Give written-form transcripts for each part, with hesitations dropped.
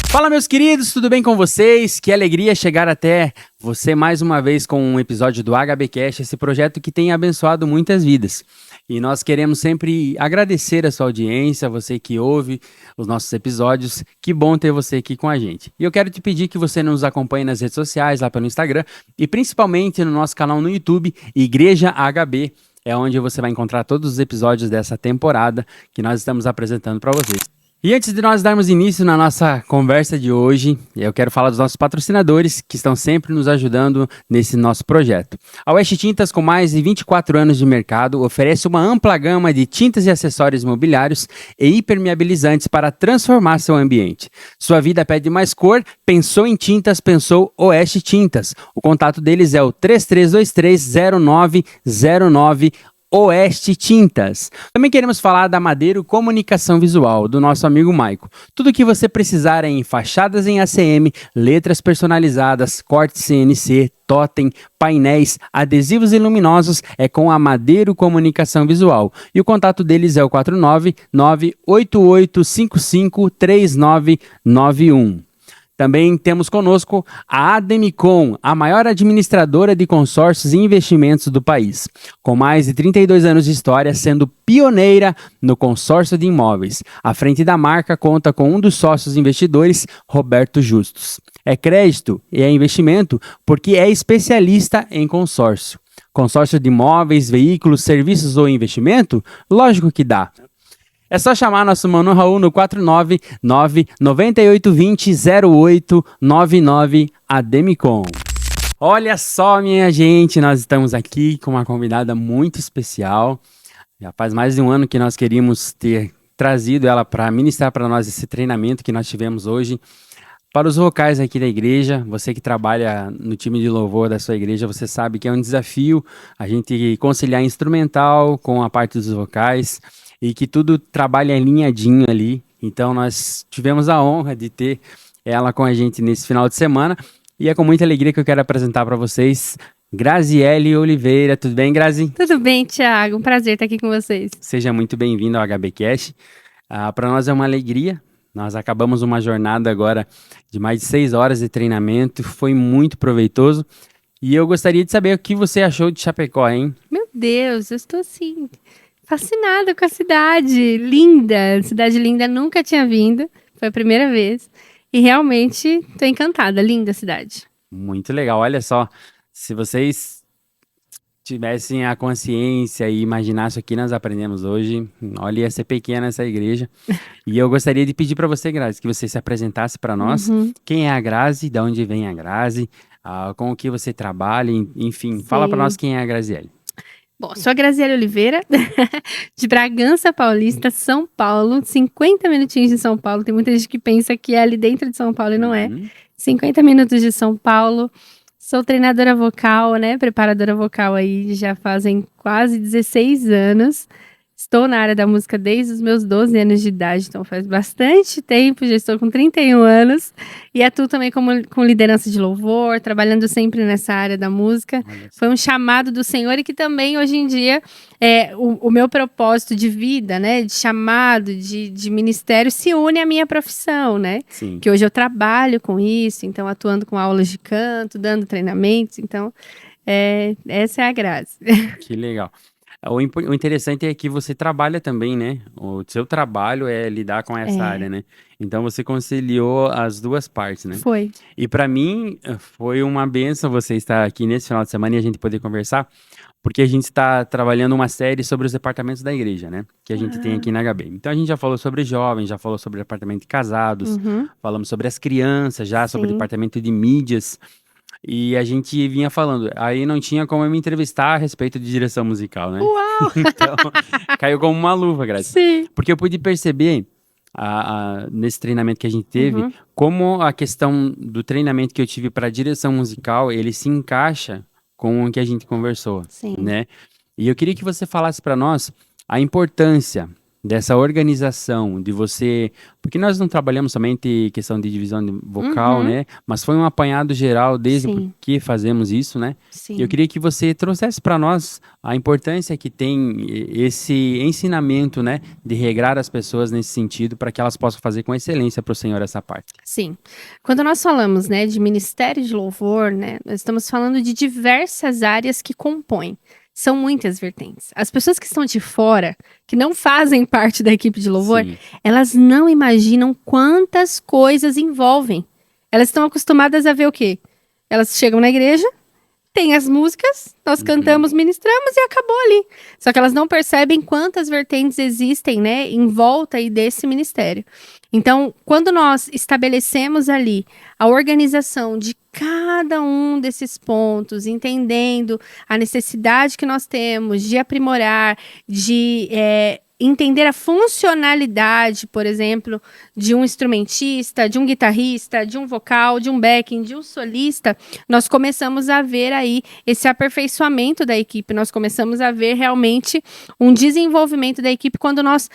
Fala, meus queridos, tudo bem com vocês? Que alegria chegar até você mais uma vez com um episódio do HBcast, esse projeto que tem abençoado muitas vidas. E nós queremos sempre agradecer a sua audiência, você que ouve os nossos episódios. Que bom ter você aqui com a gente. E eu quero te pedir que você nos acompanhe nas redes sociais, lá pelo Instagram e principalmente no nosso canal no YouTube, Igreja HB, é onde você vai encontrar todos os episódios dessa temporada que nós estamos apresentando para vocês. E antes de nós darmos início na nossa conversa de hoje, eu quero falar dos nossos patrocinadores que estão sempre nos ajudando nesse nosso projeto. A Oeste Tintas, com mais de 24 anos de mercado, oferece uma ampla gama de tintas e acessórios imobiliários e impermeabilizantes para transformar seu ambiente. Sua vida pede mais cor? Pensou em tintas, pensou Oeste Tintas. O contato deles é o 33230909 Oeste Tintas. Também queremos falar da Madeiro Comunicação Visual, do nosso amigo Maico. Tudo o que você precisar em fachadas em ACM, letras personalizadas, cortes CNC, totem, painéis, adesivos e luminosos é com a Madeiro Comunicação Visual. E o contato deles é o 49988553991. Também temos conosco a Ademicon, a maior administradora de consórcios e investimentos do país. Com mais de 32 anos de história, sendo pioneira no consórcio de imóveis. À frente da marca conta com um dos sócios investidores, Roberto Justus. É crédito e é investimento porque é especialista em consórcio. Consórcio de imóveis, veículos, serviços ou investimento? Lógico que dá. É só chamar nosso Mano Raul no 499-9820-0899 Ademicon. Olha só, minha gente, nós estamos aqui com uma convidada muito especial. Já faz mais de um ano que nós queríamos ter trazido ela para ministrar para nós esse treinamento que nós tivemos hoje. Para os vocais aqui da igreja, você que trabalha no time de louvor da sua igreja, você sabe que é um desafio a gente conciliar instrumental com a parte dos vocais. E que tudo trabalha alinhadinho ali. Então nós tivemos a honra de ter ela com a gente nesse final de semana. E é com muita alegria que eu quero apresentar para vocês Graziele Oliveira. Tudo bem, Grazi? Tudo bem, Thiago. Um prazer estar aqui com vocês. Seja muito bem-vindo ao HBcast. Para nós é uma alegria. Nós acabamos uma jornada agora de mais de 6 horas de treinamento. Foi muito proveitoso. E eu gostaria de saber o que você achou de Chapecó, hein? Meu Deus, eu estou assim... fascinada com a cidade, linda, cidade linda, nunca tinha vindo, foi a primeira vez, e realmente estou encantada, linda a cidade. Muito legal, olha só, se vocês tivessem a consciência e imaginassem o que nós aprendemos hoje, olha, ia ser pequena essa igreja, e eu gostaria de pedir para você, Grazi, que você se apresentasse para nós, quem é a Grazi, de onde vem a Grazi, com o que você trabalha, enfim, Sim. Fala para nós quem é a Graziele. Bom, sou a Graziele Oliveira, de Bragança Paulista, São Paulo, 50 minutinhos de São Paulo. Tem muita gente que pensa que é ali dentro de São Paulo e não é. 50 minutos de São Paulo. Sou treinadora vocal, né? Preparadora vocal aí já fazem quase 16 anos. Estou na área da música desde os meus 12 anos de idade, então faz bastante tempo, já estou com 31 anos. E atuo também com liderança de louvor, trabalhando sempre nessa área da música. Foi um chamado do Senhor e que também, hoje em dia, é o meu propósito de vida, né? De chamado, de ministério, se une à minha profissão, né? Sim. Que hoje eu trabalho com isso, então atuando com aulas de canto, dando treinamentos. Então, essa é a Grazi. Que legal. O interessante é que você trabalha também, né? O seu trabalho é lidar com essa área, né? Então você conciliou as duas partes, né? Foi. E para mim foi uma bênção você estar aqui nesse final de semana e a gente poder conversar, porque a gente está trabalhando uma série sobre os departamentos da igreja, né? Que a gente tem aqui na HB. Então a gente já falou sobre jovens, já falou sobre o departamento de casados, falamos sobre as crianças já, sobre o departamento de mídias. E a gente vinha falando, aí não tinha como eu me entrevistar a respeito de direção musical, né? Uau! Então, caiu como uma luva, Grazi. Sim. Porque eu pude perceber, nesse treinamento que a gente teve, como a questão do treinamento que eu tive para direção musical, ele se encaixa com o que a gente conversou, Sim. né? E eu queria que você falasse para nós a importância dessa organização, de você... Porque nós não trabalhamos somente questão de divisão vocal, né? Mas foi um apanhado geral desde por Sim, que fazemos isso, né? E eu sim. queria que você trouxesse para nós a importância que tem esse ensinamento, né? De regrar as pessoas nesse sentido, para que elas possam fazer com excelência para o Senhor essa parte. Sim. Quando nós falamos, né, de ministério de louvor, né, nós estamos falando de diversas áreas que compõem. São muitas vertentes. As pessoas que estão de fora, que não fazem parte da equipe de louvor, Sim. elas não imaginam quantas coisas envolvem. Elas estão acostumadas a ver o quê? Elas chegam na igreja, tem as músicas, nós cantamos, ministramos e acabou ali. Só que elas não percebem quantas vertentes existem, né, em volta aí desse ministério. Então, quando nós estabelecemos ali a organização de cada um desses pontos, entendendo a necessidade que nós temos de aprimorar, de entender a funcionalidade, por exemplo, de um instrumentista, de um guitarrista, de um vocal, de um backing, de um solista, nós começamos a ver aí esse aperfeiçoamento da equipe, nós começamos a ver realmente um desenvolvimento da equipe quando nós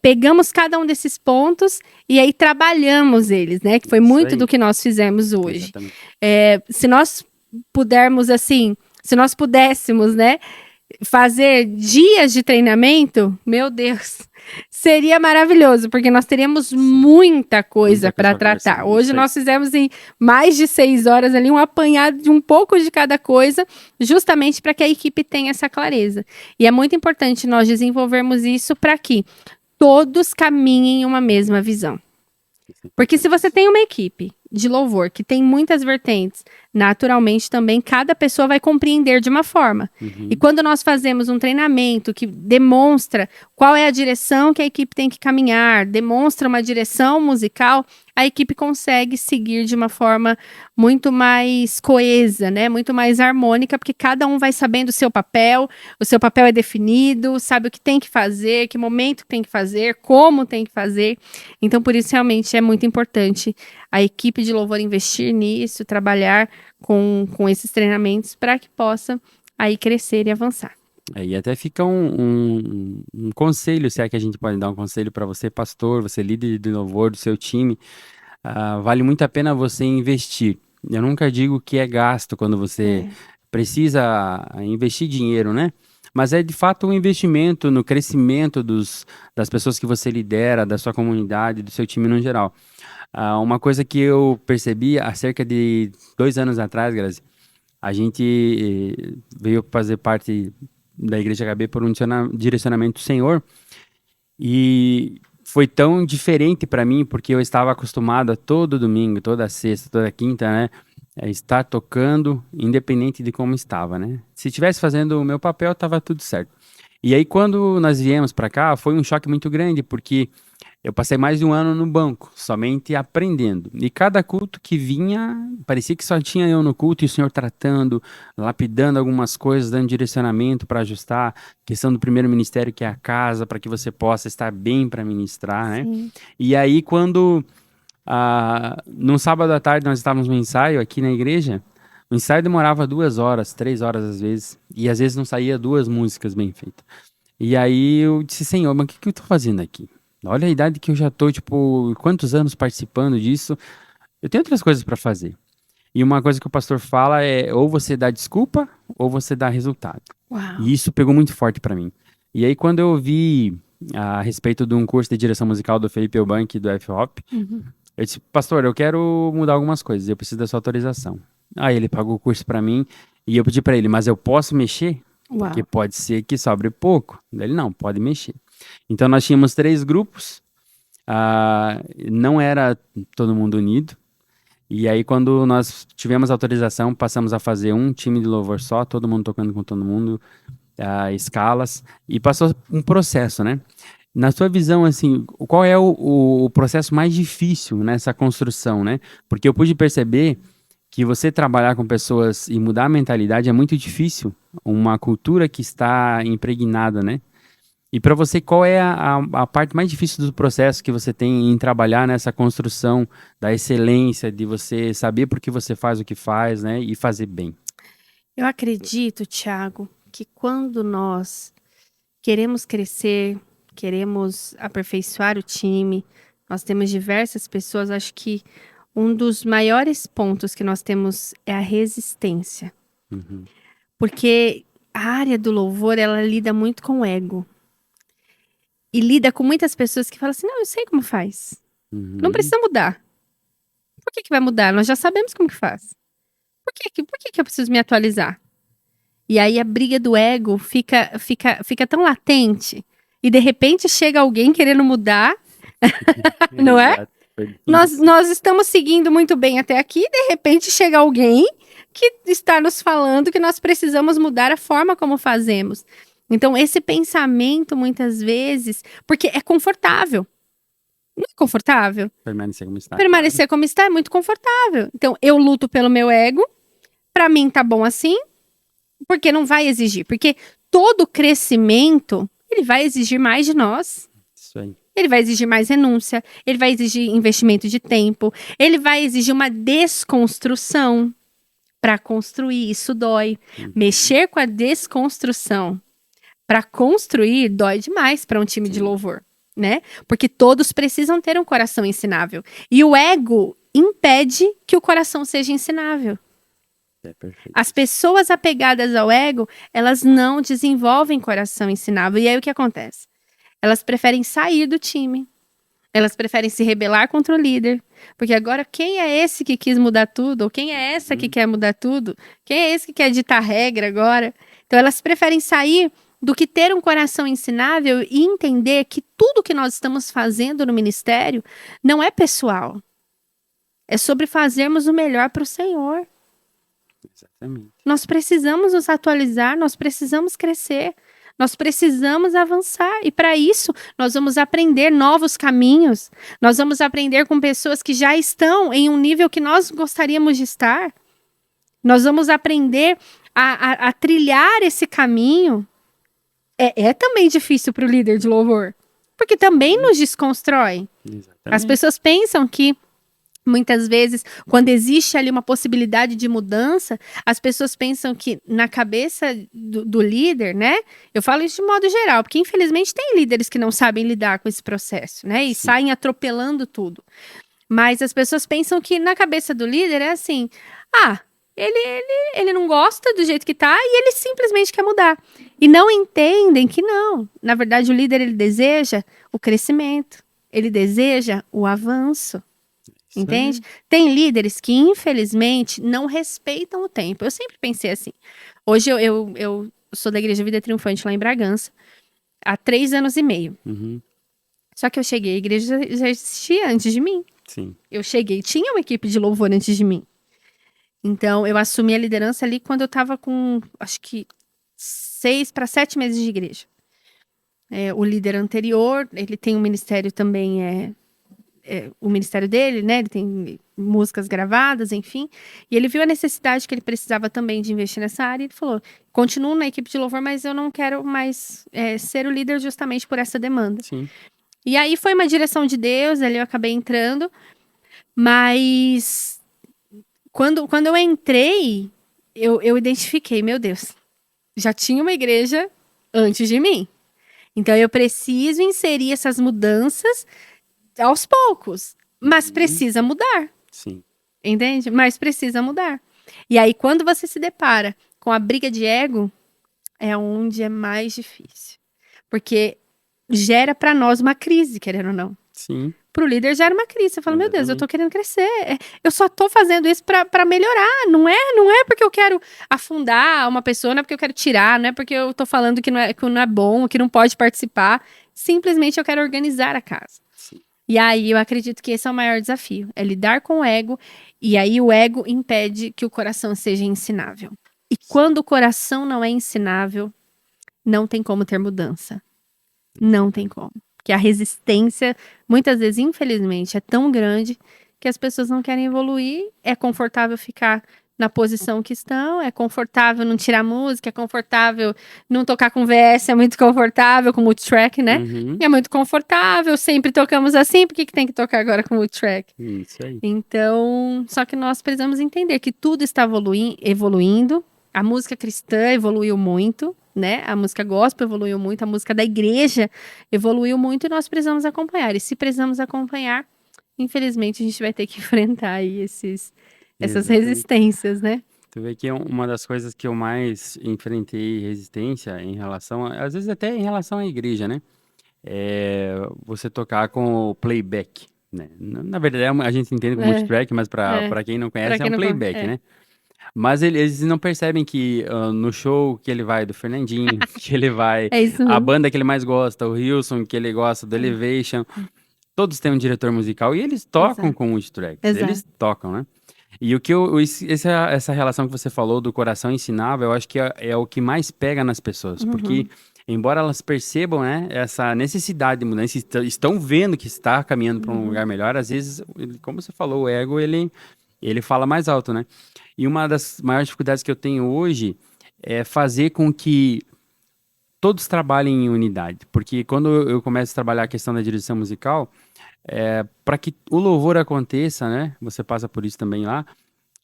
pegamos cada um desses pontos e aí trabalhamos eles, né? Que foi Isso muito aí. do que nós fizemos hoje. Exatamente. Se nós pudermos, assim, se nós pudéssemos, né, fazer dias de treinamento, meu Deus, seria maravilhoso, porque nós teríamos muita coisa Muita coisa para pra tratar. conversar, Hoje isso aí. nós fizemos em mais de 6 horas ali um apanhado de um pouco de cada coisa, justamente para que a equipe tenha essa clareza. E é muito importante nós desenvolvermos isso para que todos caminhem em uma mesma visão. Porque se você tem uma equipe de louvor que tem muitas vertentes, naturalmente também cada pessoa vai compreender de uma forma. Uhum. E quando nós fazemos um treinamento que demonstra qual é a direção que a equipe tem que caminhar, demonstra uma direção musical, a equipe consegue seguir de uma forma muito mais coesa, né? Muito mais harmônica, porque cada um vai sabendo o seu papel é definido, sabe o que tem que fazer, que momento tem que fazer, como tem que fazer. Então, por isso, realmente é muito importante a equipe de louvor investir nisso, trabalhar com esses treinamentos para que possa aí crescer e avançar. E até fica um conselho, se é que a gente pode dar um conselho para você, pastor, você líder de louvor do seu time. Vale muito a pena você investir. Eu nunca digo que é gasto quando você precisa investir dinheiro, né? Mas é de fato um investimento no crescimento das pessoas que você lidera, da sua comunidade, do seu time no geral. Uma coisa que eu percebi há cerca de 2 anos atrás, Grazi, a gente veio fazer parte da Igreja HB por um direcionamento do Senhor e foi tão diferente para mim porque eu estava acostumado a todo domingo, toda sexta, toda quinta, né, estar tocando independente de como estava, né? Se estivesse fazendo o meu papel, estava tudo certo. E aí quando nós viemos para cá, foi um choque muito grande porque eu passei mais de um ano no banco, somente aprendendo. E cada culto que vinha, parecia que só tinha eu no culto e o Senhor tratando, lapidando algumas coisas, dando direcionamento para ajustar, questão do primeiro ministério, que é a casa, para que você possa estar bem para ministrar, né? Sim. E aí, quando, num sábado à tarde, nós estávamos no ensaio aqui na igreja, o ensaio demorava 2 horas, 3 horas às vezes, e às vezes não saía duas músicas bem feitas. E aí eu disse, Senhor, mas o que eu tô fazendo aqui? Olha a idade que eu já tô, tipo, quantos anos participando disso. Eu tenho outras coisas para fazer. E uma coisa que o pastor fala é ou você dá desculpa ou você dá resultado. Uau. E isso pegou muito forte para mim. E aí quando eu ouvi a respeito de um curso de direção musical do Felipe Eubank do F-Hop, eu disse, pastor, eu quero mudar algumas coisas, eu preciso da sua autorização. Aí ele pagou o curso para mim e eu pedi para ele, mas eu posso mexer? Uau. Porque pode ser que sobre pouco. Ele, não, pode mexer. Então nós tínhamos 3 grupos, não era todo mundo unido. E aí quando nós tivemos autorização, passamos a fazer um time de louvor só, todo mundo tocando com todo mundo, escalas, e passou um processo, né? Na sua visão, assim, qual é o processo mais difícil nessa construção, né? Porque eu pude perceber que você trabalhar com pessoas e mudar a mentalidade é muito difícil, uma cultura que está impregnada, né? E para você, qual é a parte mais difícil do processo que você tem em trabalhar nessa construção da excelência, de você saber por que você faz o que faz, né? E fazer bem. Eu acredito, Thiago, que quando nós queremos crescer, queremos aperfeiçoar o time, nós temos diversas pessoas, acho que um dos maiores pontos que nós temos é a resistência. Uhum. Porque a área do louvor, ela lida muito com o ego. E lida com muitas pessoas que falam assim, não, eu sei como faz. Uhum. Não precisa mudar. Por que vai mudar? Nós já sabemos como que faz. Por que eu preciso me atualizar? E aí a briga do ego fica tão latente. E de repente chega alguém querendo mudar, não é? Exato. Nós estamos seguindo muito bem até aqui, de repente chega alguém que está nos falando que nós precisamos mudar a forma como fazemos. Então, esse pensamento, muitas vezes, porque é confortável. Não é confortável? Permanecer como está. Permanecer como está é muito confortável. Então, eu luto pelo meu ego, pra mim tá bom assim, porque não vai exigir. Porque todo crescimento, ele vai exigir mais de nós. Isso aí. Ele vai exigir mais renúncia, ele vai exigir investimento de tempo, ele vai exigir uma desconstrução. Para construir, isso dói. Mexer com a desconstrução para construir dói demais para um time de louvor, né? Porque todos precisam ter um coração ensinável. E o ego impede que o coração seja ensinável. É perfeito. As pessoas apegadas ao ego, elas não desenvolvem coração ensinável. E aí o que acontece? Elas preferem sair do time. Elas preferem se rebelar contra o líder. Porque agora, quem é esse que quis mudar tudo? Ou quem é essa que quer mudar tudo? Quem é esse que quer ditar regra agora? Então, elas preferem sair do que ter um coração ensinável e entender que tudo que nós estamos fazendo no ministério não é pessoal. É sobre fazermos o melhor para o Senhor. Exatamente. Nós precisamos nos atualizar, nós precisamos crescer. Nós precisamos avançar e para isso nós vamos aprender novos caminhos. Nós vamos aprender com pessoas que já estão em um nível que nós gostaríamos de estar. Nós vamos aprender a trilhar esse caminho. É também difícil para o líder de louvor, porque também nos desconstrói. Exatamente. As pessoas pensam que muitas vezes, quando existe ali uma possibilidade de mudança, as pessoas pensam que na cabeça do líder, né? Eu falo isso de modo geral, porque infelizmente tem líderes que não sabem lidar com esse processo, né? E saem atropelando tudo. Mas as pessoas pensam que na cabeça do líder é assim, ele não gosta do jeito que tá e ele simplesmente quer mudar. E não entendem que não. Na verdade, o líder, ele deseja o crescimento, ele deseja o avanço. Entende? Tem líderes que, infelizmente, não respeitam o tempo. Eu sempre pensei assim. Hoje eu sou da Igreja Vida Triunfante lá em Bragança, há 3 anos e meio. Uhum. Só que eu cheguei, a igreja já existia antes de mim. Sim. Eu cheguei, tinha uma equipe de louvor antes de mim. Então, eu assumi a liderança ali quando eu tava com, acho que, 6 para 7 meses de igreja. O líder anterior, ele tem um ministério também, o ministério dele, né? Ele tem músicas gravadas, enfim. E ele viu a necessidade que ele precisava também de investir nessa área. E ele falou, continuo na equipe de louvor, mas eu não quero mais ser o líder justamente por essa demanda. Sim. E aí foi uma direção de Deus, ali eu acabei entrando. Mas quando eu entrei, eu identifiquei, meu Deus, já tinha uma igreja antes de mim. Então eu preciso inserir essas mudanças aos poucos, mas precisa mudar. Sim. Entende? Mas precisa mudar. E aí, quando você se depara com a briga de ego, é onde é mais difícil. Porque gera para nós uma crise, querendo ou não. Sim. Pro líder gera uma crise. Você fala, meu Deus, eu Exatamente. tô querendo crescer. Eu só tô fazendo isso pra melhorar. Não é porque eu quero afundar uma pessoa, não é porque eu quero tirar, não é porque eu tô falando que não é bom, que não pode participar. Simplesmente eu quero organizar a casa. Sim. E aí eu acredito que esse é o maior desafio, é lidar com o ego, e aí o ego impede que o coração seja ensinável. E quando o coração não é ensinável, não tem como ter mudança. Não tem como. Porque a resistência, muitas vezes, infelizmente, é tão grande que as pessoas não querem evoluir, é confortável ficar na posição que estão, é confortável não tirar música, é confortável não tocar com VS, é muito confortável com multitrack, né? Uhum. É muito confortável, sempre tocamos assim, por que tem que tocar agora com multitrack? Isso aí. Então, só que nós precisamos entender que tudo está evoluindo, a música cristã evoluiu muito, né? A música gospel evoluiu muito, a música da igreja evoluiu muito e nós precisamos acompanhar. E se precisamos acompanhar, infelizmente a gente vai ter que enfrentar aí essas Exatamente. resistências, né? Tu vê que uma das coisas que eu mais enfrentei resistência em relação, às vezes até em relação à igreja, né? É você tocar com o playback, né? Na verdade, a gente entende como multitrack, mas para quem não Pra conhece, é quem um não playback, né? Mas eles não percebem que no show que ele vai do Fernandinho, que ele vai, É isso a mesmo. banda que ele mais gosta, o Hilson, que ele gosta, do Elevation, todos têm um diretor musical e eles tocam Exato. com multitracks, Exato. eles tocam, né? E o que essa relação que você falou do coração ensinável, eu acho que é o que mais pega nas pessoas, porque embora elas percebam, né, essa necessidade de mudança, estão vendo que está caminhando para um lugar melhor, às vezes, como você falou, o ego, ele fala mais alto, né? E uma das maiores dificuldades que eu tenho hoje é fazer com que todos trabalhem em unidade, porque quando eu começo a trabalhar a questão da direção musical, para que o louvor aconteça, né? Você passa por isso também lá.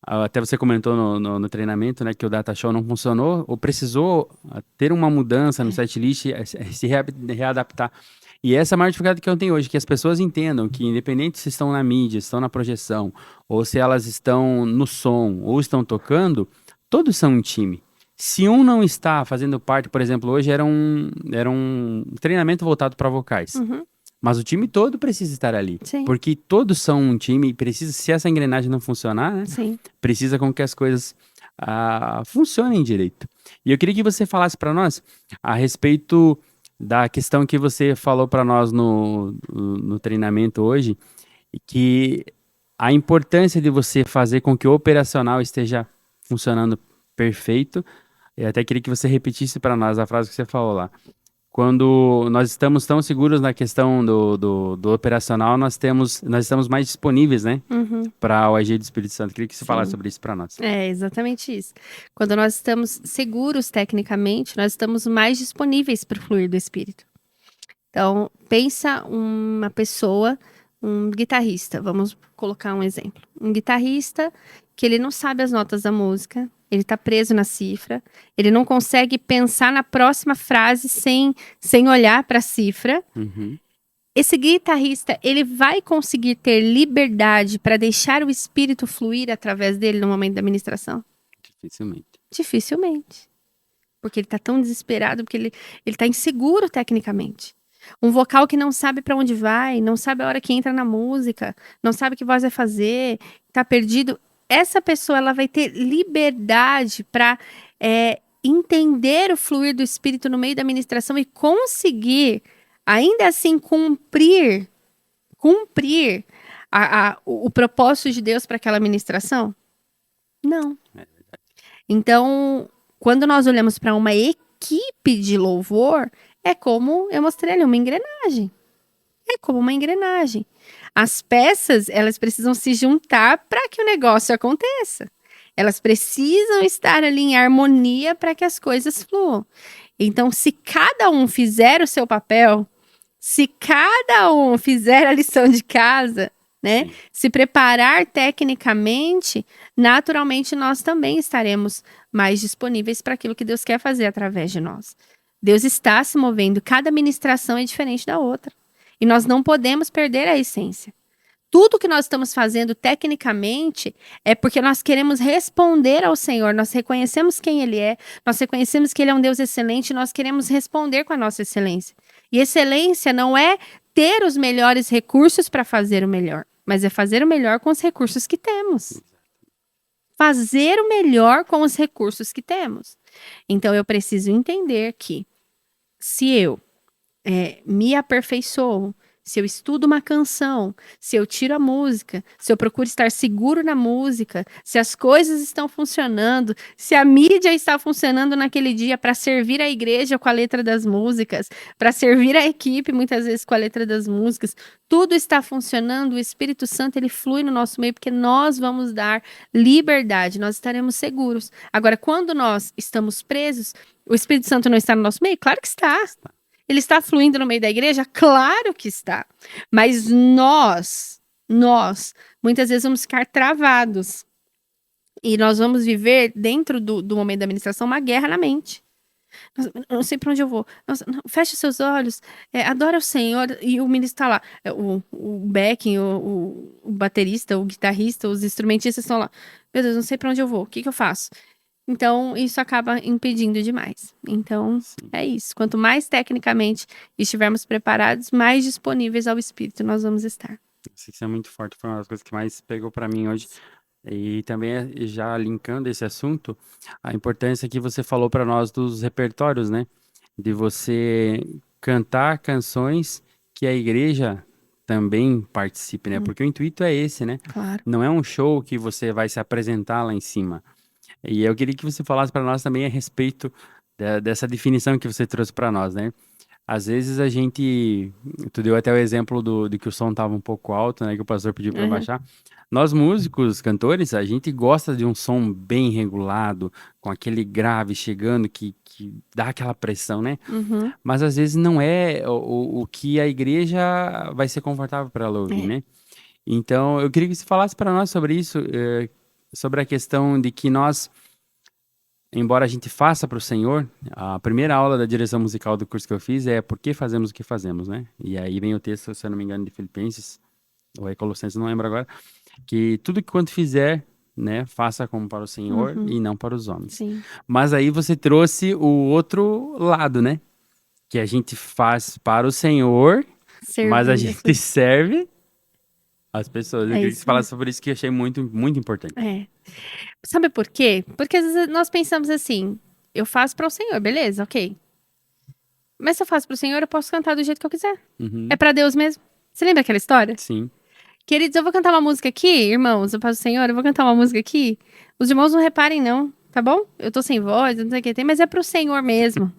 Até você comentou no treinamento, né, que o data show não funcionou, ou precisou ter uma mudança no setlist, se readaptar. E essa é a maior dificuldade que eu tenho hoje, que as pessoas entendam que independente se estão na mídia, estão na projeção, ou se elas estão no som, ou estão tocando, todos são um time. Se um não está fazendo parte, por exemplo, hoje era um treinamento voltado para vocais. Mas o time todo precisa estar ali. Sim. Porque todos são um time e precisa, se essa engrenagem não funcionar, né? Sim. Precisa com que as coisas funcionem direito. E eu queria que você falasse para nós a respeito da questão que você falou para nós no treinamento hoje, que a importância de você fazer com que o operacional esteja funcionando perfeito. Eu até queria que você repetisse para nós a frase que você falou lá. Quando nós estamos tão seguros na questão do operacional, nós estamos mais disponíveis, né, para o agir do Espírito Santo. Queria que você falasse sobre isso para nós. É exatamente isso. Quando nós estamos seguros tecnicamente, nós estamos mais disponíveis para o fluir do Espírito. Então, pensa uma pessoa, um guitarrista, vamos colocar um exemplo. Um guitarrista que ele não sabe as notas da música, ele está preso na cifra, ele não consegue pensar na próxima frase sem olhar para a cifra. Esse guitarrista, ele vai conseguir ter liberdade para deixar o Espírito fluir através dele no momento da ministração? Dificilmente. Dificilmente. Porque ele está tão desesperado, porque ele está inseguro tecnicamente. Um vocal que não sabe para onde vai, não sabe a hora que entra na música, não sabe que voz vai fazer, está perdido. Essa pessoa, ela vai ter liberdade para entender o fluir do Espírito no meio da ministração e conseguir, ainda assim, cumprir o propósito de Deus para aquela ministração? Não. Então, quando nós olhamos para uma equipe de louvor, é como eu mostrei ali, uma engrenagem. É como uma engrenagem. As peças, elas precisam se juntar para que o negócio aconteça. Elas precisam estar ali em harmonia para que as coisas fluam. Então, se cada um fizer o seu papel, se cada um fizer a lição de casa, né, se preparar tecnicamente, naturalmente nós também estaremos mais disponíveis para aquilo que Deus quer fazer através de nós. Deus está se movendo, cada ministração é diferente da outra. E nós não podemos perder a essência. Tudo que nós estamos fazendo tecnicamente é porque nós queremos responder ao Senhor, nós reconhecemos quem Ele é, nós reconhecemos que Ele é um Deus excelente, nós queremos responder com a nossa excelência. E excelência não é ter os melhores recursos para fazer o melhor, mas é fazer o melhor com os recursos que temos. Fazer o melhor com os recursos que temos. Então eu preciso entender que se eu me aperfeiçoo, se eu estudo uma canção, se eu tiro a música, se eu procuro estar seguro na música, se as coisas estão funcionando, se a mídia está funcionando naquele dia para servir a igreja com a letra das músicas, para servir a equipe muitas vezes com a letra das músicas, tudo está funcionando, o Espírito Santo ele flui no nosso meio porque nós vamos dar liberdade, nós estaremos seguros. Agora, quando nós estamos presos, o Espírito Santo não está no nosso meio? Claro que está. Ele está fluindo no meio da igreja? Claro que está. Mas nós, muitas vezes vamos ficar travados. E nós vamos viver, dentro do momento da administração, uma guerra na mente. Nossa, eu não sei pra onde eu vou. Nossa, não, fecha seus olhos, adora o Senhor. E o ministro tá lá. O backing, o baterista, o guitarrista, os instrumentistas estão lá. Meu Deus, não sei pra onde eu vou. O que que eu faço? Então, isso acaba impedindo demais. Então, Sim. é isso. Quanto mais tecnicamente estivermos preparados, mais disponíveis ao Espírito nós vamos estar. Isso é muito forte, foi uma das coisas que mais pegou para mim hoje. E também, já linkando esse assunto, a importância que você falou para nós dos repertórios, né? De você cantar canções que a igreja também participe, né? Porque o intuito é esse, né? Claro. Não é um show que você vai se apresentar lá em cima. E eu queria que você falasse para nós também a respeito dessa definição que você trouxe para nós, né? Às vezes a gente, tu deu até o exemplo de que o som estava um pouco alto, né? Que o pastor pediu para Uhum. baixar. Nós músicos, cantores, a gente gosta de um som bem regulado, com aquele grave chegando que dá aquela pressão, né? Uhum. Mas às vezes não é o que a igreja vai ser confortável para ela ouvir, É. né? Então eu queria que você falasse para nós sobre isso, sobre a questão de que nós, embora a gente faça para o Senhor, a primeira aula da direção musical do curso que eu fiz é por que fazemos o que fazemos, né? E aí vem o texto, se eu não me engano, de Filipenses, ou é Colossenses, não lembro agora, que tudo que quanto fizer, né, faça como para o Senhor Uhum. e não para os homens. Sim. Mas aí você trouxe o outro lado, né? Que a gente faz para o Senhor, mas a Servindo as gente pessoas. serve as pessoas. Eu É queria que você isso mesmo. falasse sobre isso que eu achei muito, muito importante. É. Sabe por quê? Porque às vezes nós pensamos assim, eu faço para o Senhor, beleza, ok. Mas se eu faço para o Senhor, eu posso cantar do jeito que eu quiser. É Uhum, para Deus mesmo. Você lembra aquela história? sim. Queridos, eu vou cantar uma música aqui, irmãos, eu faço o Senhor, eu vou cantar uma música aqui. Os irmãos não reparem, não, tá bom? Eu tô sem voz, eu não sei o que tem, mas é pro Senhor mesmo,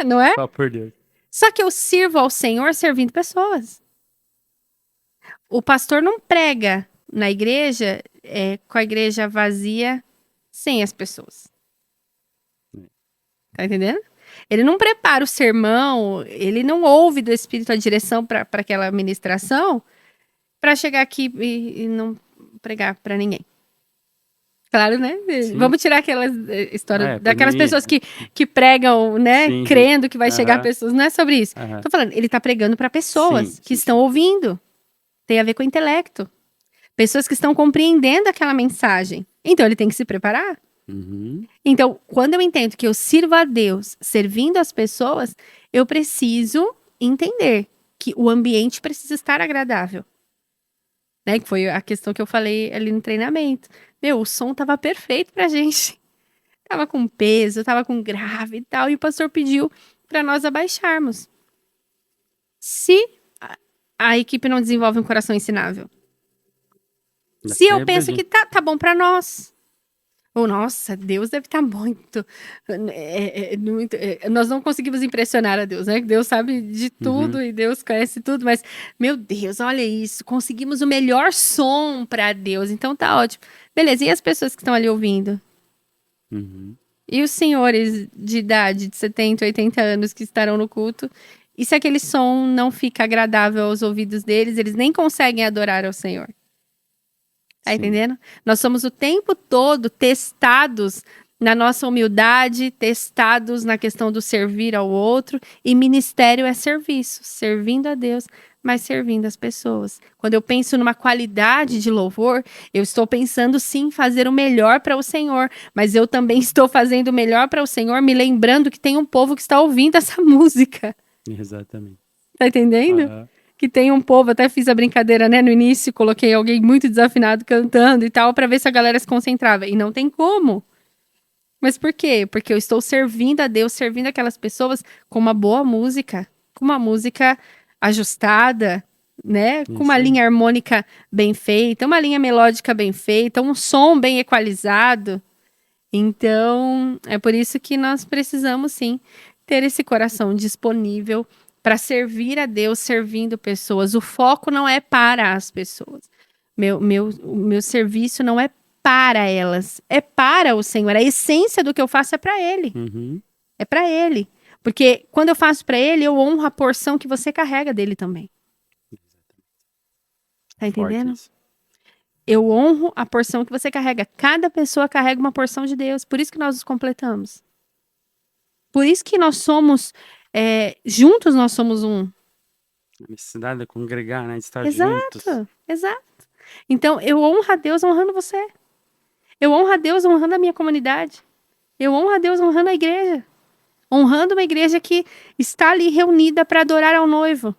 não é? Só por Deus. Só que eu sirvo ao Senhor servindo pessoas. O pastor não prega na igreja com a igreja vazia sem as pessoas. Tá entendendo? Ele não prepara o sermão, ele não ouve do Espírito a direção para aquela ministração para chegar aqui e não pregar para ninguém. Claro, né? Sim. Vamos tirar aquela história É, daquelas pandemia. pessoas que pregam, né? Sim, sim. Crendo que vai chegar Aham, pessoas. Não é sobre isso. aham. Tô falando, ele tá pregando para Sim, pessoas que sim, estão sim. ouvindo. Tem a ver com o intelecto. Pessoas que estão compreendendo aquela mensagem. Então ele tem que se preparar. Uhum, Então, quando eu entendo que eu sirvo a Deus servindo as pessoas, eu preciso entender que o ambiente precisa estar agradável. Né? Que foi a questão que eu falei ali no treinamento. Meu, o som tava perfeito pra gente. Tava com peso, tava com grave e tal, e o pastor pediu para nós abaixarmos. Se a equipe não desenvolve um coração ensinável. dá Se eu penso quebradinha. que tá bom para nós. Ou, nossa, Deus deve estar muito, nós não conseguimos impressionar a Deus, né? Deus sabe de Uhum, tudo e Deus conhece tudo, mas, meu Deus, olha isso, conseguimos o melhor som para Deus, então tá ótimo. Beleza, e as pessoas que estão ali ouvindo? uhum. E os senhores de idade, de 70, 80 anos que estarão no culto? E se aquele som não fica agradável aos ouvidos deles, eles nem conseguem adorar ao Senhor? Tá Sim, entendendo? Nós somos o tempo todo testados na nossa humildade, testados na questão do servir ao outro, e ministério é serviço, servindo a Deus, mas servindo as pessoas. Quando eu penso numa qualidade de louvor, eu estou pensando sim em fazer o melhor para o Senhor, mas eu também estou fazendo o melhor para o Senhor, me lembrando que tem um povo que está ouvindo essa música. exatamente. Tá entendendo? Aham, Que tem um povo, até fiz a brincadeira, né, no início, coloquei alguém muito desafinado cantando e tal, pra ver se a galera se concentrava. E não tem como. Mas por quê? Porque eu estou servindo a Deus, servindo aquelas pessoas com uma boa música, com uma música ajustada, né, com uma isso aí. linha harmônica bem feita, uma linha melódica bem feita, um som bem equalizado. Então, é por isso que nós precisamos sim ter esse coração disponível para servir a Deus, servindo pessoas. O foco não é para as pessoas. O meu serviço não é para elas, é para o Senhor. A essência do que eu faço é para Ele. Uhum. É para Ele. Porque quando eu faço para Ele, eu honro a porção que você carrega dele também. Tá Forte entendendo? isso. Eu honro a porção que você carrega. Cada pessoa carrega uma porção de Deus. Por isso que nós nos completamos. Por isso que nós somos, juntos nós somos um. A necessidade de congregar, né? De estar juntos. Exato, exato. Então, eu honro a Deus honrando você. Eu honro a Deus honrando a minha comunidade. Eu honro a Deus honrando a igreja. Honrando uma igreja que está ali reunida para adorar ao noivo.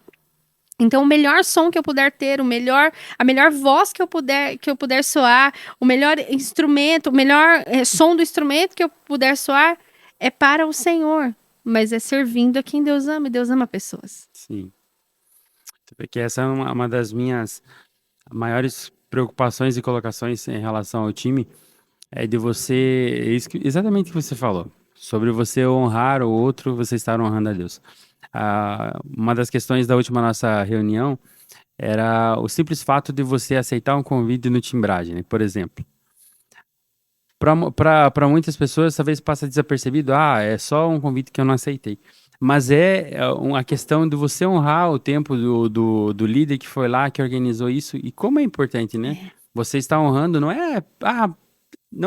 Então, o melhor som que eu puder ter, a melhor voz que eu puder soar, o melhor instrumento, o melhor som do instrumento que eu puder soar é para o Senhor. Mas é servindo a quem Deus ama, e Deus ama pessoas. Sim. Porque essa é uma das minhas maiores preocupações e colocações em relação ao time, é de você, exatamente o que você falou, sobre você honrar o outro, você estar honrando a Deus. Uma das questões da última nossa reunião era o simples fato de você aceitar um convite no Timbragem, né? Por exemplo. Para muitas pessoas, talvez passa desapercebido, é só um convite que eu não aceitei. Mas uma questão de você honrar o tempo do líder que foi lá, que organizou isso, e como é importante, né? Você está honrando, não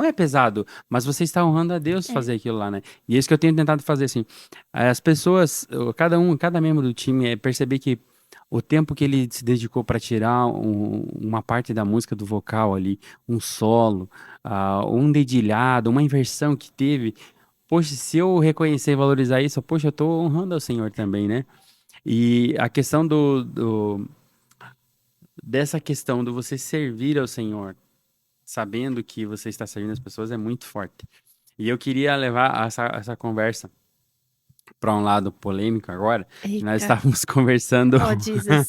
é pesado, mas você está honrando a Deus fazer aquilo lá, né? E é isso que eu tenho tentado fazer, assim. As pessoas, cada membro do time, perceber que o tempo que ele se dedicou para tirar uma parte da música do vocal ali, um solo, um dedilhado, uma inversão que teve. Poxa, se eu reconhecer e valorizar isso, poxa, eu estou honrando ao Senhor também, né? E a questão dessa questão do você servir ao Senhor, sabendo que você está servindo as pessoas, é muito forte. E eu queria levar essa conversa para um lado polêmico agora. Nós Eita. estávamos conversando. Oh, Jesus.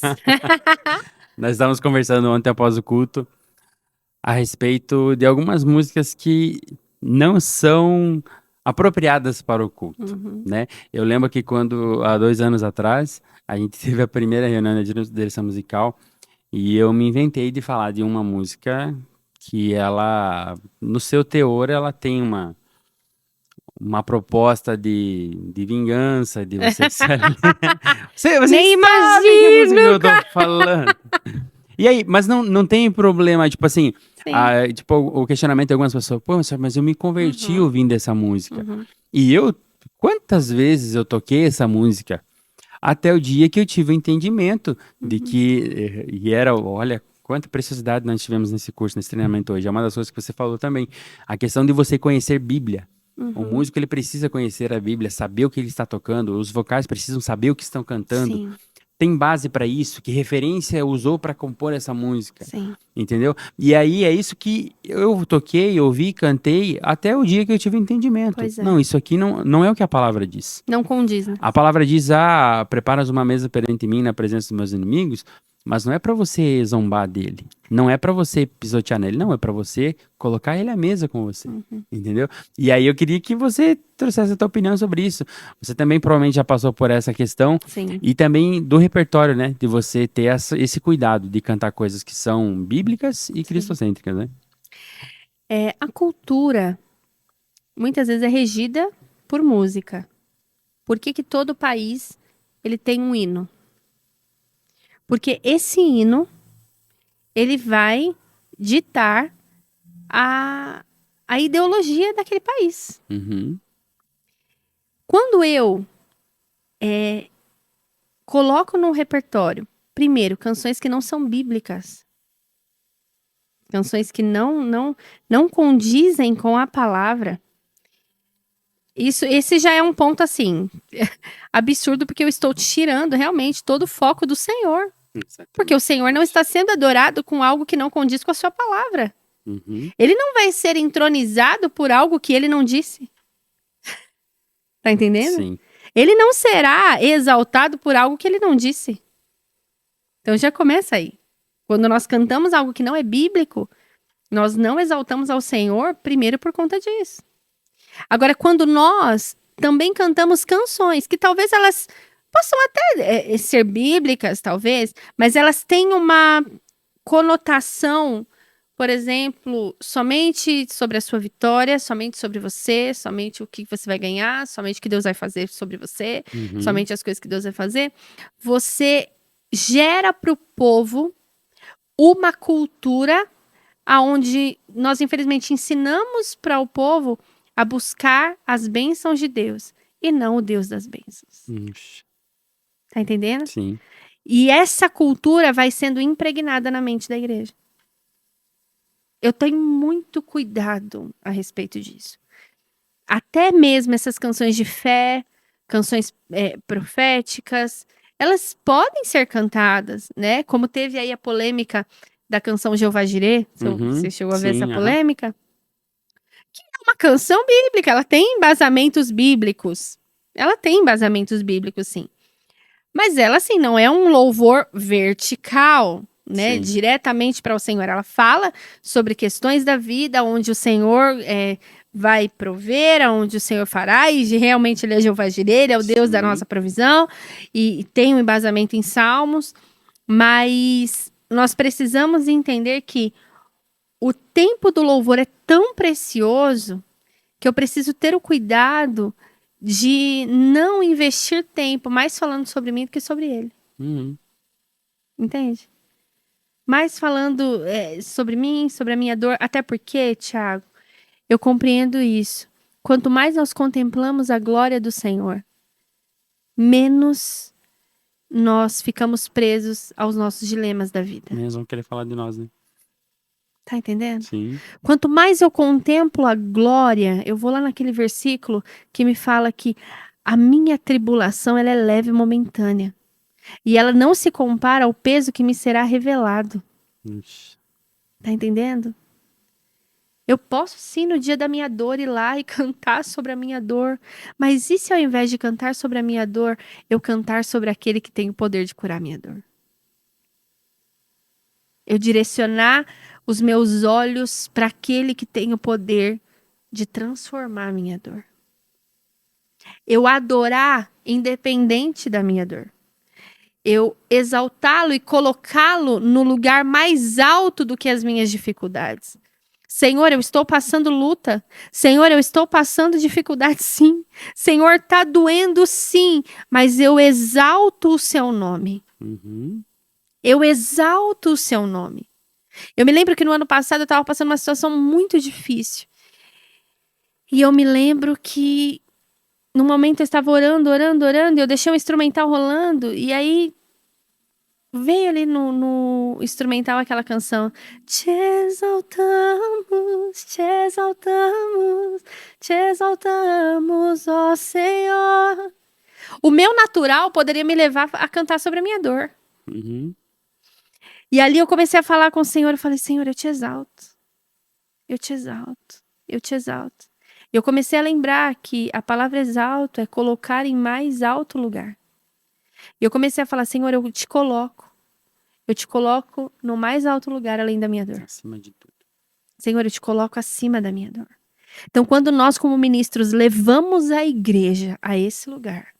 Nós estávamos conversando ontem após o culto a respeito de algumas músicas que não são apropriadas para o culto, né? Eu lembro que há 2 anos atrás, a gente teve a primeira reunião de direção musical e eu me inventei de falar de uma música que ela, no seu teor, ela tem uma proposta de vingança, de você... você Nem sabe que música imagino, eu tô falando. E aí, mas não tem problema, tipo assim, Sim. tipo, o questionamento de algumas pessoas, pô, mas eu me converti ouvindo essa música. Uhum. E quantas vezes eu toquei essa música até o dia que eu tive o entendimento de que, olha, quanta preciosidade nós tivemos nesse curso, nesse treinamento hoje. É uma das coisas que você falou também, a questão de você conhecer Bíblia. O músico, ele precisa conhecer a Bíblia, saber o que ele está tocando, os vocais precisam saber o que estão cantando. Sim. Tem base para isso, que referência usou para compor essa música, Sim. entendeu? E aí é isso que eu toquei, ouvi, cantei, até o dia que eu tive entendimento. Pois é. Não, isso aqui não é o que a palavra diz. Não condiz, né? A palavra diz, preparas uma mesa perante mim na presença dos meus inimigos, mas não é para você zombar dele, não é para você pisotear nele, não, é para você colocar ele à mesa com você, entendeu? E aí eu queria que você trouxesse a tua opinião sobre isso. Você também provavelmente já passou por essa questão. Sim. E também do repertório, né, de você ter esse cuidado de cantar coisas que são bíblicas e cristocêntricas, né? A cultura, muitas vezes, é regida por música. Por que todo país ele tem um hino? Porque esse hino, ele vai ditar a ideologia daquele país. Quando eu coloco no repertório, primeiro, canções que não são bíblicas, canções que não condizem com a palavra, esse já é um ponto, assim, absurdo, porque eu estou tirando realmente todo o foco do Senhor. Porque o Senhor não está sendo adorado com algo que não condiz com a sua palavra. Ele não vai ser entronizado por algo que ele não disse. Tá entendendo? Sim. Ele não será exaltado por algo que ele não disse. Então já começa aí. Quando nós cantamos algo que não é bíblico, nós não exaltamos ao Senhor primeiro por conta disso. Agora, quando nós também cantamos canções que talvez elas possam até ser bíblicas, talvez, mas elas têm uma conotação, por exemplo, somente sobre a sua vitória, somente sobre você, somente o que você vai ganhar, somente o que Deus vai fazer sobre você, somente as coisas que Deus vai fazer, você gera para o povo uma cultura onde nós, infelizmente, ensinamos para o povo a buscar as bênçãos de Deus e não o Deus das bênçãos. Tá entendendo? Sim. E essa cultura vai sendo impregnada na mente da igreja. Eu tenho muito cuidado a respeito disso. Até mesmo essas canções de fé, canções proféticas, elas podem ser cantadas, né? Como teve aí a polêmica da canção Jeová Jireh, você chegou a ver essa polêmica? Que é uma canção bíblica, ela tem embasamentos bíblicos. Ela tem embasamentos bíblicos, sim. Mas ela, assim, não é um louvor vertical, né? Sim. Diretamente para o Senhor. Ela fala sobre questões da vida, onde o Senhor vai prover, onde o Senhor fará, e realmente ele é Jeová Jireh, ele é o Deus da nossa provisão, e tem um embasamento em Salmos, mas nós precisamos entender que o tempo do louvor é tão precioso que eu preciso ter o cuidado de não investir tempo mais falando sobre mim do que sobre ele. Entende? Mais falando sobre mim, sobre a minha dor. Até porque, Thiago, eu compreendo isso. Quanto mais nós contemplamos a glória do Senhor, menos nós ficamos presos aos nossos dilemas da vida. Menos vão querer falar de nós, né? Tá entendendo? Sim. Quanto mais eu contemplo a glória, eu vou lá naquele versículo que me fala que a minha tribulação ela é leve e momentânea. E ela não se compara ao peso que me será revelado. Tá entendendo? Eu posso sim no dia da minha dor ir lá e cantar sobre a minha dor. Mas e se ao invés de cantar sobre a minha dor, eu cantar sobre aquele que tem o poder de curar a minha dor? Eu direcionar os meus olhos para aquele que tem o poder de transformar a minha dor. Eu adorar independente da minha dor. Eu exaltá-lo e colocá-lo no lugar mais alto do que as minhas dificuldades. Senhor, eu estou passando luta. Senhor, eu estou passando dificuldade, sim. Senhor, tá doendo, sim. Mas eu exalto o seu nome. Eu exalto o seu nome. Eu me lembro que no ano passado eu estava passando uma situação muito difícil. E eu me lembro que no momento eu estava orando, e eu deixei o instrumental rolando. E aí veio ali no instrumental aquela canção. Te exaltamos, te exaltamos, te exaltamos, ó Senhor. O meu natural poderia me levar a cantar sobre a minha dor. E ali eu comecei a falar com o Senhor. Eu falei, Senhor, eu te exalto. Eu te exalto. Eu te exalto. E eu comecei a lembrar que a palavra exalto é colocar em mais alto lugar. E eu comecei a falar, Senhor, eu te coloco. Eu te coloco no mais alto lugar além da minha dor. Acima de tudo. Senhor, eu te coloco acima da minha dor. Então, quando nós, como ministros, levamos a igreja a esse lugar,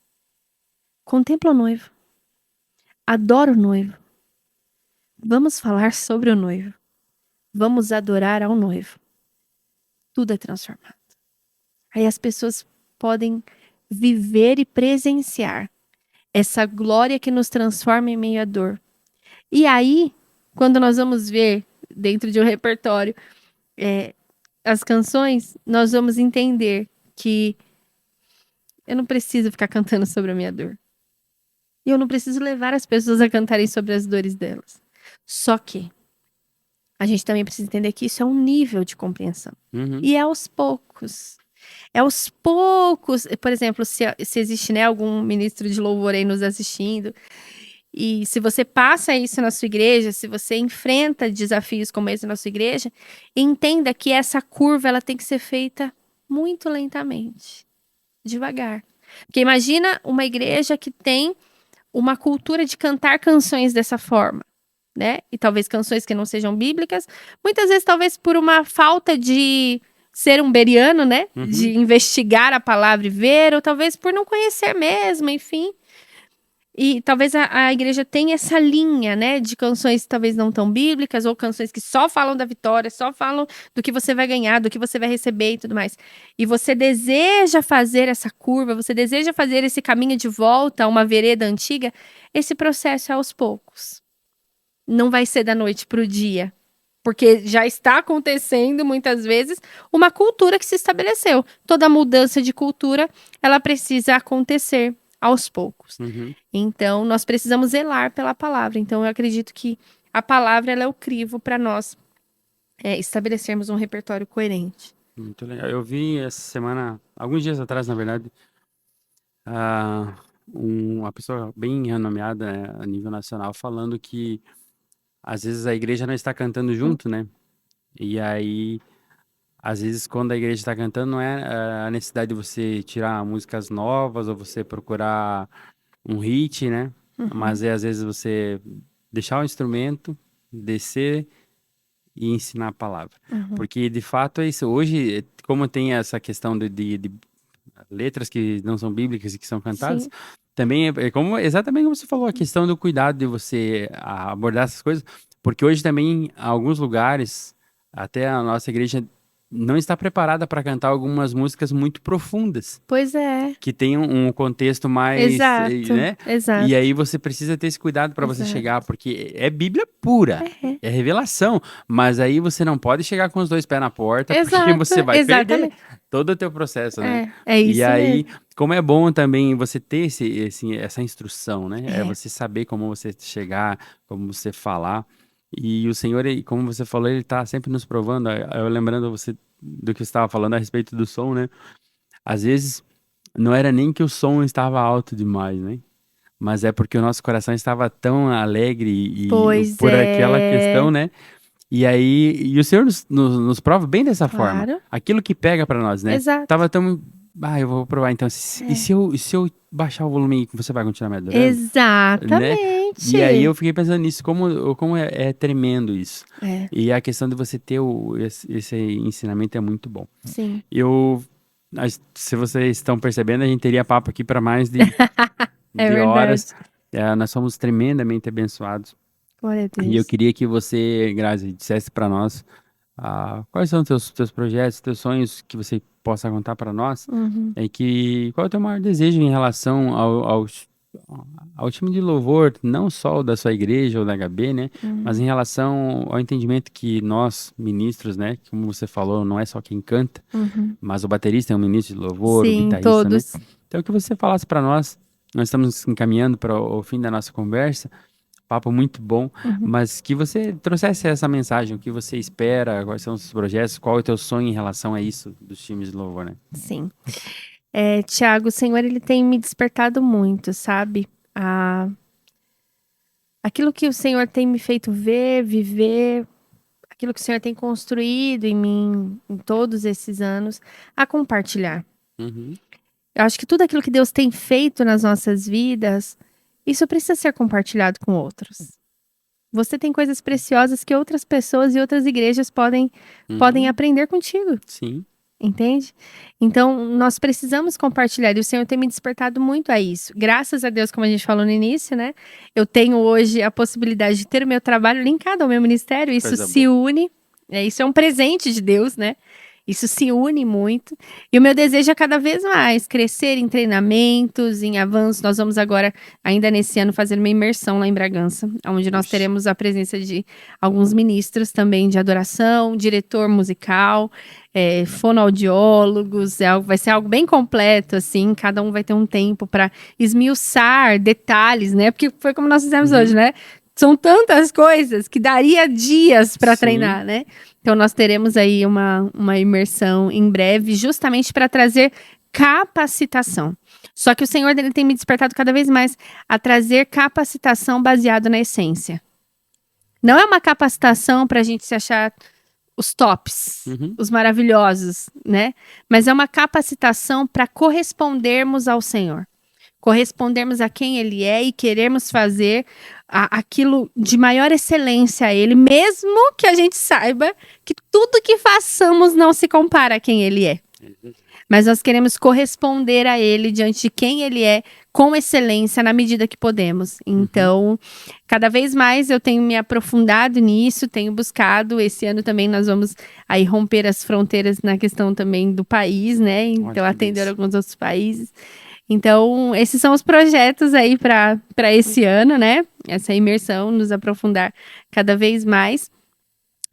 contempla o noivo. Adora o noivo. Vamos falar sobre o noivo. Vamos adorar ao noivo. Tudo é transformado. Aí as pessoas podem viver e presenciar essa glória que nos transforma em meio à dor. E aí, quando nós vamos ver dentro de um repertório as canções, nós vamos entender que eu não preciso ficar cantando sobre a minha dor. E eu não preciso levar as pessoas a cantarem sobre as dores delas. Só que a gente também precisa entender que isso é um nível de compreensão. E é aos poucos. É aos poucos. Por exemplo, se existe, né, algum ministro de louvor aí nos assistindo, e se você passa isso na sua igreja, se você enfrenta desafios como esse na sua igreja, entenda que essa curva ela tem que ser feita muito lentamente, devagar. Porque imagina uma igreja que tem uma cultura de cantar canções dessa forma, né? E talvez canções que não sejam bíblicas, muitas vezes talvez por uma falta de ser um bereano, né? De investigar a palavra e ver, ou talvez por não conhecer mesmo, enfim. E talvez a igreja tenha essa linha, né, de canções talvez não tão bíblicas, ou canções que só falam da vitória, só falam do que você vai ganhar, do que você vai receber e tudo mais. E você deseja fazer essa curva, você deseja fazer esse caminho de volta a uma vereda antiga, esse processo é aos poucos. Não vai ser da noite para o dia, porque já está acontecendo muitas vezes uma cultura que se estabeleceu. Toda mudança de cultura, ela precisa acontecer aos poucos. Uhum. Então, nós precisamos zelar pela palavra. Então, eu acredito que a palavra ela é o crivo para nós estabelecermos um repertório coerente. Muito legal. Eu vi essa semana, alguns dias atrás, na verdade, uma pessoa bem renomeada, né, a nível nacional, falando que às vezes a igreja não está cantando junto, né? E aí, às vezes, quando a igreja está cantando, não é a necessidade de você tirar músicas novas ou você procurar um hit, né? Mas é às vezes você deixar o instrumento, descer e ensinar a palavra. Porque de fato é isso. Hoje, como tem essa questão de letras que não são bíblicas e que são cantadas, Sim. também é como, exatamente como você falou, a questão do cuidado de você abordar essas coisas, porque hoje também, alguns lugares, até a nossa igreja não está preparada para cantar algumas músicas muito profundas, Pois é. que tem um contexto mais, Exato. né? Exato. E aí você precisa ter esse cuidado para você Exato. chegar, porque é Bíblia pura, é revelação, mas aí você não pode chegar com os dois pés na porta, porque Exato, você vai perder exatamente. todo o teu processo, né? É isso E aí, mesmo. como é bom também você ter essa instrução, né? É É. você saber como você chegar, como você falar. E o Senhor, como você falou, Ele tá sempre nos provando. Eu lembrando você do que você estava falando a respeito do som, né? Às vezes, não era nem que o som estava alto demais, né? Mas é porque o nosso coração estava tão alegre e Pois por aquela questão, é. né? E aí, o Senhor nos prova bem dessa forma. Claro. Aquilo que pega pra nós, né? Exato. Tava tão. Eu vou provar então. E se eu baixar o volume aí, você vai continuar me adorando? Né? Exatamente. E aí eu fiquei pensando nisso, como é tremendo isso. É, E a questão de você ter esse ensinamento é muito bom. sim. Se vocês estão percebendo, a gente teria papo aqui para mais de É verdade. horas. Nós somos tremendamente abençoados. Glória a E eu Deus. queria que você, Grazi, dissesse para nós quais são os teus projetos, teus sonhos que você possa contar para nós. Qual é o teu maior desejo em relação ao time de louvor, não só o da sua igreja ou da HB, né? Mas em relação ao entendimento que nós, ministros, né? Como você falou, não é só quem canta, mas o baterista é um ministro de louvor, o Sim, guitarrista, todos. né? Então, que você falasse para nós. Nós estamos encaminhando para o fim da nossa conversa. Papo muito bom, mas que você trouxesse essa mensagem, o que você espera, quais são os seus projetos, qual é o teu sonho em relação a isso dos times de louvor, né? Sim. Tiago, o Senhor, ele tem me despertado muito, sabe? Aquilo que o Senhor tem me feito ver, viver, aquilo que o Senhor tem construído em mim em todos esses anos, a compartilhar. Eu acho que tudo aquilo que Deus tem feito nas nossas vidas, isso precisa ser compartilhado com outros. Você tem coisas preciosas que outras pessoas e outras igrejas podem aprender contigo. Sim. Entende? Então, nós precisamos compartilhar. E o Senhor tem me despertado muito a isso. Graças a Deus, como a gente falou no início, né? Eu tenho hoje a possibilidade de ter o meu trabalho linkado ao meu ministério. Isso se une. Isso é um presente de Deus, né? Isso se une muito. E o meu desejo é cada vez mais crescer em treinamentos, em avanços. Nós vamos agora, ainda nesse ano, fazer uma imersão lá em Bragança, onde nós teremos a presença de alguns ministros também de adoração, diretor musical, fonoaudiólogos. Vai ser algo bem completo, assim. Cada um vai ter um tempo para esmiuçar detalhes, né? Porque foi como nós fizemos hoje, né? São tantas coisas que daria dias para treinar, né? Então, nós teremos aí uma imersão em breve, justamente para trazer capacitação. Só que o Senhor ele tem me despertado cada vez mais a trazer capacitação baseada na essência. Não é uma capacitação para a gente se achar os tops, os maravilhosos, né? Mas é uma capacitação para correspondermos ao Senhor. Correspondermos a quem Ele é e querermos fazer aquilo de maior excelência a Ele, mesmo que a gente saiba que tudo que façamos não se compara a quem Ele é. Mas nós queremos corresponder a Ele diante de quem Ele é, com excelência, na medida que podemos. Então, cada vez mais eu tenho me aprofundado nisso, tenho buscado. Esse ano também nós vamos aí romper as fronteiras na questão também do país, né? Então, atender alguns outros países. Então, esses são os projetos aí para esse ano, né? Essa imersão, nos aprofundar cada vez mais.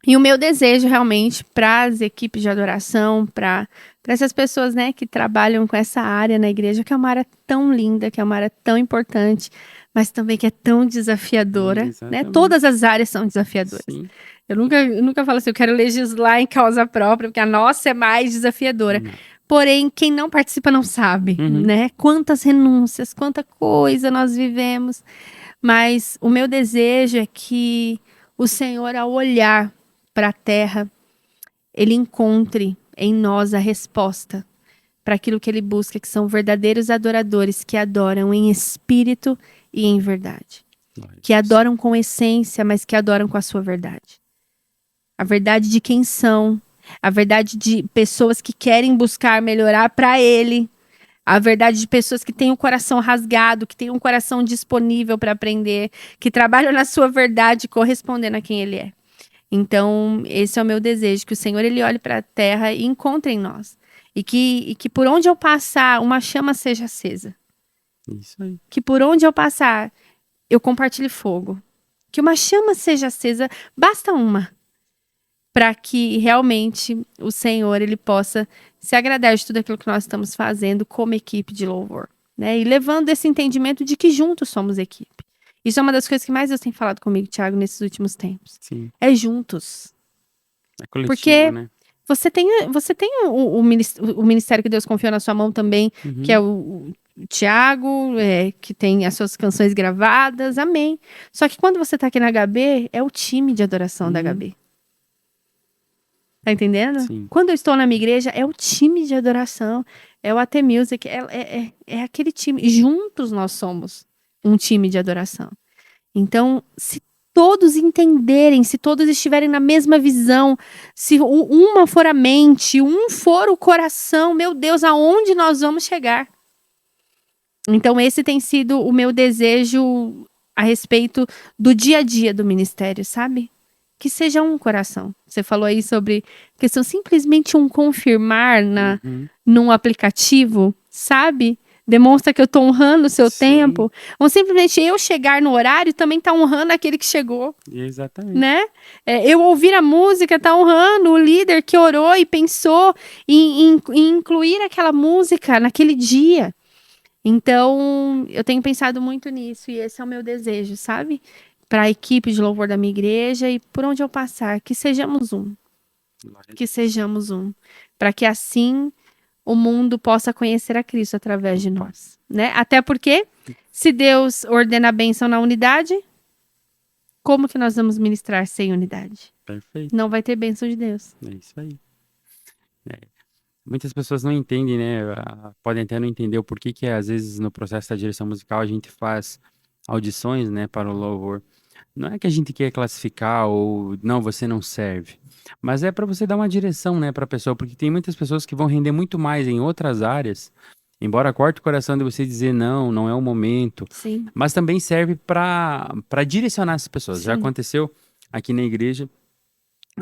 E o meu desejo realmente para as equipes de adoração, para essas pessoas, né, que trabalham com essa área na igreja, que é uma área tão linda, que é uma área tão importante, mas também que é tão desafiadora, né? Exatamente. Todas as áreas são desafiadoras. Sim. Eu nunca falo assim, eu quero legislar em causa própria, porque a nossa é mais desafiadora. Não. Porém, quem não participa não sabe, né? Quantas renúncias, quanta coisa nós vivemos. Mas o meu desejo é que o Senhor, ao olhar para a terra, ele encontre em nós a resposta para aquilo que ele busca, que são verdadeiros adoradores que adoram em espírito e em verdade. Que adoram com essência, mas que adoram com a sua verdade. A verdade de quem são, a verdade de pessoas que querem buscar melhorar para ele, a verdade de pessoas que têm o coração rasgado, que têm um coração disponível para aprender, que trabalham na sua verdade, correspondendo a quem ele é. Então, esse é o meu desejo, que o Senhor ele olhe para a terra e encontre em nós. E que por onde eu passar, uma chama seja acesa. Isso aí. Que por onde eu passar, eu compartilhe fogo. Que uma chama seja acesa, basta uma, para que realmente o Senhor ele possa se agradar de tudo aquilo que nós estamos fazendo como equipe de louvor, né? E levando esse entendimento de que juntos somos equipe. Isso é uma das coisas que mais Deus tem falado comigo, Thiago, nesses últimos tempos. Sim. É juntos. É coletivo, Porque né? você tem o ministério que Deus confiou na sua mão também, que é o Thiago, que tem as suas canções gravadas, amém. Só que quando você tá aqui na HB, é o time de adoração da HB. Tá entendendo? Sim. Quando eu estou na minha igreja, é o time de adoração, é o AT Music, é aquele time. Juntos nós somos um time de adoração. Então, se todos entenderem, se todos estiverem na mesma visão, se uma for a mente, um for o coração, meu Deus, aonde nós vamos chegar? Então, esse tem sido o meu desejo a respeito do dia a dia do ministério, sabe? Que seja um coração. Você falou aí sobre questão simplesmente um confirmar num aplicativo, sabe? Demonstra que eu tô honrando o seu tempo. Ou simplesmente eu chegar no horário também tá honrando aquele que chegou. Exatamente. Né? Eu ouvir a música tá honrando o líder que orou e pensou em incluir aquela música naquele dia. Então, eu tenho pensado muito nisso e esse é o meu desejo, sabe? Para a equipe de louvor da minha igreja e por onde eu passar, que sejamos um. Que sejamos um. Para que assim o mundo possa conhecer a Cristo através de nós, né? Até porque, se Deus ordena a bênção na unidade, como que nós vamos ministrar sem unidade? Perfeito. Não vai ter bênção de Deus. É isso aí. Muitas pessoas não entendem, né? Podem até não entender o porquê que às vezes no processo da direção musical a gente faz audições, né, para o louvor. Não é que a gente quer classificar ou não, você não serve. Mas é para você dar uma direção, né, para a pessoa, porque tem muitas pessoas que vão render muito mais em outras áreas, embora corte o coração de você dizer não, não é o momento. Sim. Mas também serve para direcionar essas pessoas. Já Sim. aconteceu aqui na igreja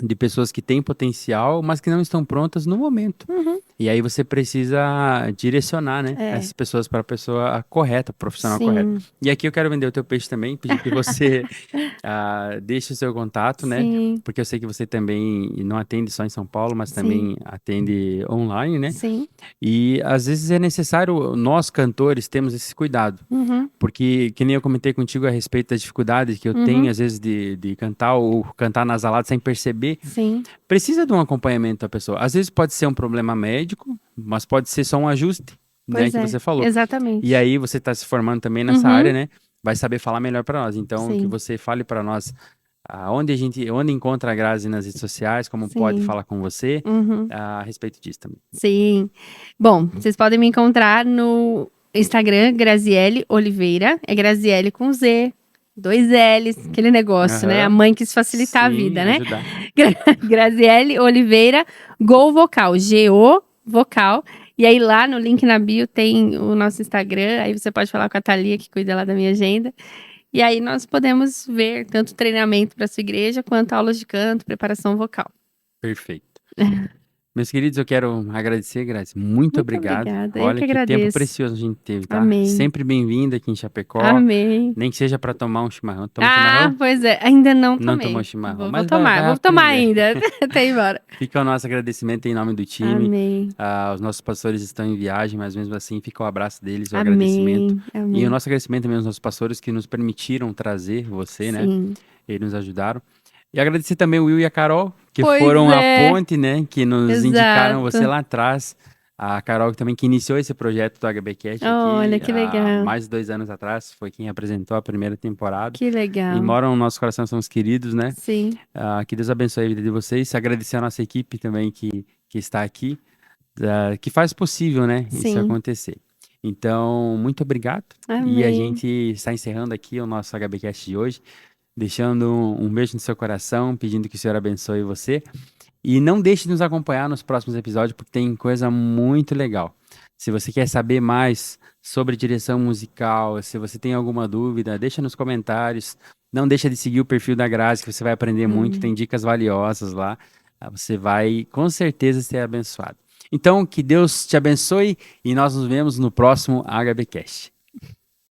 de pessoas que têm potencial, mas que não estão prontas no momento. E aí você precisa direcionar, né, essas pessoas para a pessoa correta, profissional correta. E aqui eu quero vender o teu peixe também, pedir que você deixe o seu contato, né? Porque eu sei que você também não atende só em São Paulo, mas também atende online, né? Sim. E às vezes é necessário, nós cantores temos esse cuidado. Porque, que nem eu comentei contigo a respeito das dificuldades que eu tenho, às vezes, de cantar ou cantar nasalado sem perceber, precisa de um acompanhamento da pessoa. Às vezes pode ser um problema médico, mas pode ser só um ajuste, né, que você falou. Exatamente. E aí você está se formando também nessa área, né? Vai saber falar melhor para nós. Então, que você fale para nós onde encontra a Grazi nas redes sociais, como pode falar com você a respeito disso também. Sim. Bom, vocês podem me encontrar no Instagram, Graziele Oliveira. É Graziele com Z, 2 L's, aquele negócio, né? A mãe quis facilitar a vida, né? Ajudar. Graziele Oliveira, Go Vocal, G-O Vocal. E aí lá no link na bio tem o nosso Instagram, aí você pode falar com a Thalia, que cuida lá da minha agenda. E aí nós podemos ver tanto treinamento para sua igreja, quanto aulas de canto, preparação vocal. Perfeito. Meus queridos, eu quero agradecer, Grazi. Muito obrigado. Obrigada. Eu Olha que que tempo agradeço. precioso a gente teve, tá? Amém. Sempre bem-vindo aqui em Chapecó. Amém. Nem que seja para tomar um chimarrão. Toma Ah, chimarrão? pois é. Ainda não Não tomei. tomou chimarrão, Vou mas tomar. vai Vou tomar aprender. ainda. Até ir embora. Fica o nosso agradecimento em nome do time. Amém. Os nossos pastores estão em viagem, mas mesmo assim fica o abraço deles, o agradecimento. Amém. E Amém. o nosso agradecimento também aos nossos pastores que nos permitiram trazer você, né? Sim. Eles nos ajudaram. E agradecer também o Will e a Carol, que Pois foram é. a ponte, né? Que nos Exato. indicaram você lá atrás. A Carol também que iniciou esse projeto do HBcast aqui. Olha, que há legal. mais de 2 anos atrás. Foi quem apresentou a primeira temporada. Que legal. E moram no nosso coração, são os queridos, né? Sim. Que Deus abençoe a vida de vocês. Agradecer a nossa equipe também que está aqui, que faz possível, né? Isso Sim. acontecer. Então, muito obrigado. Amém. E a gente está encerrando aqui o nosso HBcast de hoje, deixando um beijo no seu coração, pedindo que o Senhor abençoe você. E não deixe de nos acompanhar nos próximos episódios, porque tem coisa muito legal. Se você quer saber mais sobre direção musical, se você tem alguma dúvida, deixa nos comentários. Não deixa de seguir o perfil da Grazi, que você vai aprender muito, tem dicas valiosas lá. Você vai com certeza ser abençoado. Então, que Deus te abençoe e nós nos vemos no próximo HBcast.